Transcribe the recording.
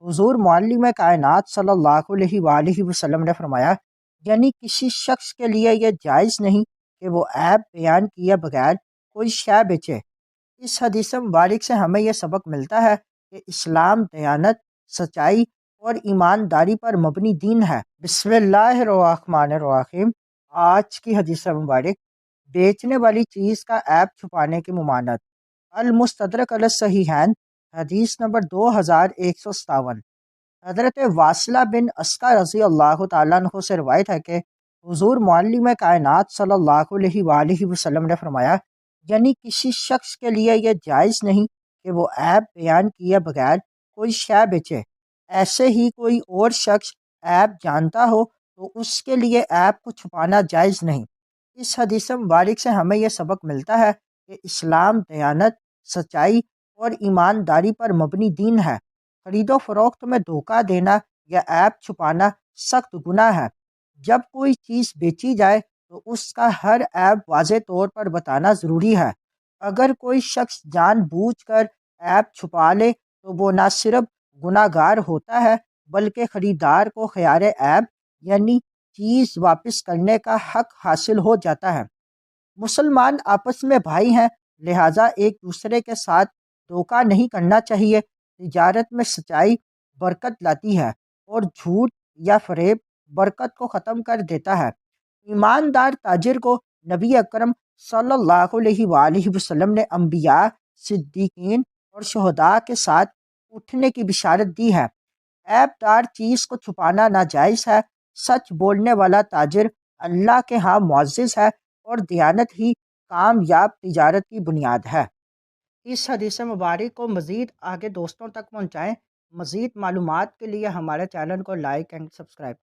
حضور معلم کائنات صلی اللہ علیہ وآلہ وسلم نے فرمایا، یعنی کسی شخص کے لیے یہ جائز نہیں کہ وہ عیب بیان کیے بغیر کوئی شے بیچے۔ اس حدیث مبارک سے ہمیں یہ سبق ملتا ہے کہ اسلام دیانت، سچائی اور ایمانداری پر مبنی دین ہے۔ بسم اللہ الرحمن الرحیم۔ آج کی حدیث مبارک، بیچنے والی چیز کا عیب چھپانے کی ممانعت۔ المستدرک علی الصحیحین، حدیث نمبر 2157۔ حضرت واصلہ بن اسقع رضی اللہ تعالیٰ عنہ سے روایت ہے کہ حضور معلم کائنات صلی اللہ علیہ وآلہ وسلم نے فرمایا، یعنی کسی شخص کے لیے یہ جائز نہیں کہ وہ عیب بیان کیے بغیر کوئی شے بیچے۔ ایسے ہی کوئی اور شخص عیب جانتا ہو تو اس کے لیے عیب کو چھپانا جائز نہیں۔ اس حدیث مبارک سے ہمیں یہ سبق ملتا ہے کہ اسلام دیانت، سچائی اور ایمانداری پر مبنی دین ہے۔ خرید و فروخت میں دھوکہ دینا یا عیب چھپانا سخت گناہ ہے۔ جب کوئی چیز بیچی جائے تو اس کا ہر عیب واضح طور پر بتانا ضروری ہے۔ اگر کوئی شخص جان بوجھ کر عیب چھپا لے تو وہ نہ صرف گناہ گار ہوتا ہے بلکہ خریدار کو خیار عیب یعنی چیز واپس کرنے کا حق حاصل ہو جاتا ہے۔ مسلمان آپس میں بھائی ہیں، لہٰذا ایک دوسرے کے ساتھ دھوکہ نہیں کرنا چاہیے۔ تجارت میں سچائی برکت لاتی ہے اور جھوٹ یا فریب برکت کو ختم کر دیتا ہے۔ ایماندار تاجر کو نبی اکرم صلی اللہ علیہ وآلہ وسلم نے انبیاء، صدیقین اور شہداء کے ساتھ اٹھنے کی بشارت دی ہے۔ عیب دار چیز کو چھپانا ناجائز ہے۔ سچ بولنے والا تاجر اللہ کے ہاں معزز ہے اور دیانت ہی کامیاب تجارت کی بنیاد ہے۔ اس حدیث مبارک کو مزید آگے دوستوں تک پہنچائیں۔ مزید معلومات کے لیے ہمارے چینل کو لائک اینڈ سبسکرائب